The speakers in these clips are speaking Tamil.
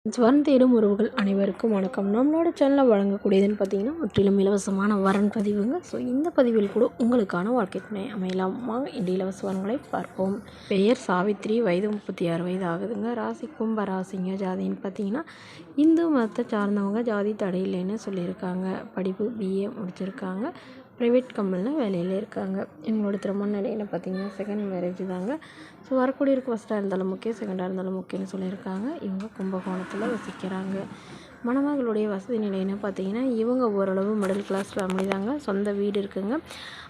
வரன் தேடும் உறவுகள் அனைவருக்கும் வணக்கம். நம்மளோட சேனலில் வழங்கக்கூடியதுன்னு பார்த்தீங்கன்னா முற்றிலும் இலவசமான வரன் பதிவுங்க. ஸோ இந்த பதிவில் கூட உங்களுக்கான வாழ்க்கை துணை அமையலாம். வாங்க இந்த இலவச வரன்களை பார்ப்போம். பெயர் சாவித்ரி, வயது 36 வயது ஆகுதுங்க. ராசி கும்ப ராசிங்க. ஜாதின்னு பார்த்தீங்கன்னா இந்து மதத்தை சார்ந்தவங்க, ஜாதி தடையில்லைன்னு சொல்லியிருக்காங்க. படிப்பு BA முடிச்சிருக்காங்க. ப்ரைவேட் கம்பெனியில் வேலையில் இருக்காங்க. இவங்களோட திருமண நிலைன்னு பார்த்தீங்கன்னா செகண்ட் மேரேஜ் தாங்க. ஸோ வரக்கூடியவருக்கு ஃபஸ்ட்டாக இருந்தாலும் முக்கியம், செகண்டாக இருந்தாலும் முக்கியம்னு சொல்லியிருக்காங்க. இவங்க கும்பகோணத்தில் வசிக்கிறாங்க. மணமகளுடைய வசதி நிலைன்னு பார்த்தீங்கன்னா இவங்க ஓரளவு மிடில் கிளாஸ் ஃபேமிலி தாங்க. சொந்த வீடு இருக்குங்க.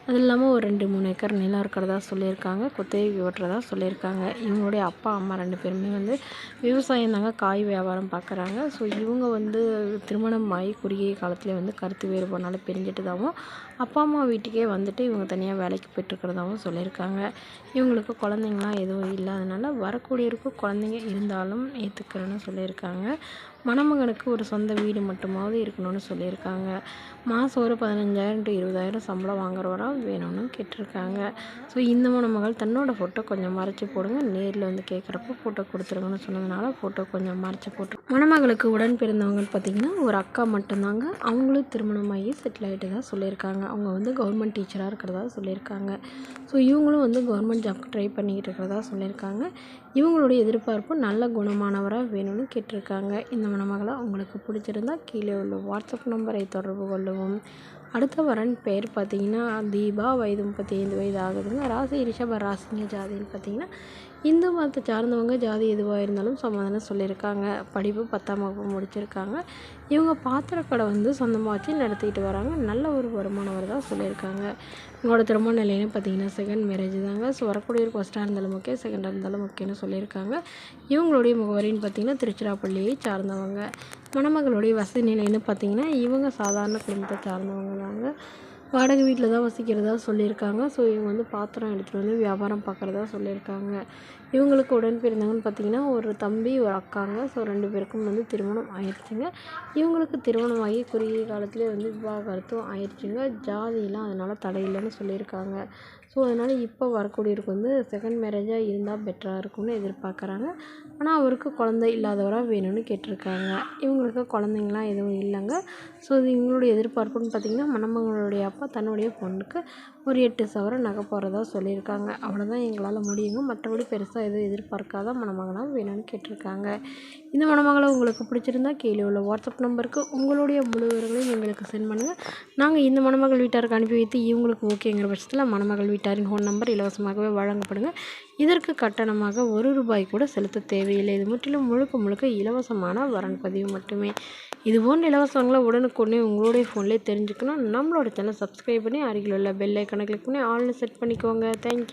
அது இல்லாமல் ஒரு 2-3 ஏக்கர் நிலம் இருக்கிறதா சொல்லியிருக்காங்க. குத்தகைக்கு ஓட்டுறதா சொல்லியிருக்காங்க. இவங்களுடைய அப்பா அம்மா 2 பேருமே விவசாயம் தாங்க, காய் வியாபாரம் பார்க்குறாங்க. ஸோ இவங்க திருமணம் ஆகி குறுகிய காலத்தில் கருத்து வேறுபாடுனால பிரிஞ்சிட்டதாகவும், அப்பா அம்மா வீட்டுக்கே வந்துட்டு இவங்க தனியாக வேலைக்கு போய்ட்டுருக்கிறதாகவும் சொல்லியிருக்காங்க. இவங்களுக்கு குழந்தைங்களாம் எதுவும் இல்லாதனால வரக்கூடியவருக்கு குழந்தைங்க இருந்தாலும் ஏற்றுக்கிறேன்னு சொல்லியிருக்காங்க. மணமகனுக்கு ஒரு சொந்த வீடு மட்டுமாவது இருக்கணும்னு சொல்லியிருக்காங்க. மாதம் ஒரு 15,000 to 20,000 சம்பளம் வாங்குறவராக வேணும்னு கேட்டிருக்காங்க. ஸோ இந்த மணமகள் தன்னோட ஃபோட்டோ கொஞ்சம் மறைச்சி போடுங்க, நேரில் கேட்குறப்போ ஃபோட்டோ கொடுத்துருங்கன்னு சொன்னதுனால ஃபோட்டோ கொஞ்சம் மறைச்சி போட்டு, மணமகளுக்கு உடன் பிறந்தவங்கன்னு பார்த்திங்கன்னா ஒரு அக்கா மட்டும்தாங்க. அவங்களும் திருமணமாகி செட்டில் ஆகிட்டு தான் சொல்லியிருக்காங்க. அவங்க கவர்மெண்ட் டீச்சராக இருக்கிறதா சொல்லியிருக்காங்க. ஸோ இவங்களும் கவர்மெண்ட் ஜாப்க்கு ட்ரை பண்ணிக்கிட்டு இருக்கிறதா சொல்லியிருக்காங்க. இவங்களுடைய எதிர்பார்ப்பு நல்ல குணமானவராக வேணும்னு கேட்டிருக்காங்க. இந்த மணமகளை உங்களுக்கு பிடிச்சிருந்தா கீழே உள்ள வாட்ஸ்அப் நம்பரை தொடர்பு கொள்ளவும். அடுத்த வரன் பெயர் பார்த்தீங்கன்னா தீபா, வயது 35 வயது ஆகுதுங்க. ராசி ரிஷப ராசிங்க. ஜாதின்னு பார்த்தீங்கன்னா இந்து மதத்தை சார்ந்தவங்க, ஜாதி எதுவாக இருந்தாலும் சமாதானம் சொல்லியிருக்காங்க. படிப்பு 10ஆம் வகுப்பு முடிச்சிருக்காங்க. இவங்க பாத்திர கடை சொந்தமாக வச்சு நடத்திக்கிட்டு வராங்க. நல்ல ஒரு வருமானம் தான் சொல்லியிருக்காங்க. இவங்களோட திருமண நிலைன்னு பார்த்தீங்கன்னா செகண்ட் மேரேஜ் தாங்க. ஸோ வரக்கூடியவருக்கு ஃபஸ்ட்டாக இருந்தாலும் ஓகே, செகண்டாக இருந்தாலும் ஓகேன்னு சொல்லியிருக்காங்க. இவங்களுடைய முகவரின்னு பார்த்தீங்கன்னா திருச்சிராப்பள்ளியை சார்ந்தவங்க. மணமகளுடைய வசதி நிலைன்னு பார்த்தீங்கன்னா இவங்க சாதாரண குடும்பத்தை சார்ந்தவங்க தாங்க. வாடகை வீட்டில் தான் வசிக்கிறதா சொல்லியிருக்காங்க. ஸோ இவங்க பாத்திரம் எடுத்துகிட்டு வியாபாரம் பார்க்குறதா சொல்லியிருக்காங்க. இவங்களுக்கு உடன் பிறந்தவங்கன்னு பார்த்தீங்கன்னா ஒரு தம்பி, ஒரு அக்காங்க. ஸோ 2 பேருக்கும் திருமணம் ஆயிடுச்சுங்க. இவங்களுக்கு திருமணமாகி குறுகிய காலத்திலே விவாகரத்தும் ஆயிடுச்சுங்க. ஜாதியெலாம் அதனால் தடை இல்லைன்னு சொல்லியிருக்காங்க. ஸோ அதனால் இப்போ வரக்கூடியவருக்கு செகண்ட் மேரேஜாக இருந்தால் பெட்டராக இருக்கும்னு எதிர்பார்க்குறாங்க. ஆனால் அவருக்கு குழந்தை இல்லாதவராக வேணும்னு கேட்டிருக்காங்க. இவங்களுக்கு குழந்தைங்களாம் எதுவும் இல்லைங்க. ஸோ இது இவங்களுடைய எதிர்பார்ப்புன்னு பார்த்திங்கன்னா மணமகளுடைய அப்பா தன்னுடைய பொண்ணுக்கு ஒரு 8 சவரன் நகை போடுறதா சொல்லியிருக்காங்க. அவ்வளோதான் எங்களால் முடியுங்க, மற்றபடி பெருசாக எதுவும் எதிர்பார்க்காத மணமகனாக வேணும்னு கேட்டிருக்காங்க. இந்த மணமகளை உங்களுக்கு பிடிச்சிருந்தா கீழே உள்ள வாட்ஸ்அப் நம்பருக்கு உங்களுடைய முழு விவரங்களையும் எங்களுக்கு சென்ட் பண்ணுங்கள். நாங்கள் இந்த மணமகள் வீட்டாருக்கு அனுப்பி வைத்து இவங்களுக்கு ஓகேங்கிற பட்சத்தில் மணமகள் வீட்டாரின் ஃபோன் நம்பர் இலவசமாகவே வழங்கப்படுங்க. இதற்கு கட்டணமாக ₹1 கூட செலுத்த தேவையில்லை. இது முற்றிலும் முழுக்க இலவசமான வரன் பதிவு மட்டுமே. இதுபோன்ற இலவசங்களை உடனுக்குடனே உங்களுடைய ஃபோன்லேயே தெரிஞ்சுக்கணும். நம்மளோட சேனலை சப்ஸ்கிரைப் பண்ணி அருகில் உள்ள பெல் ஐக்கானை கிளிக் பண்ணி ஆல்னு செட் பண்ணிக்கோங்க. தேங்க்யூ.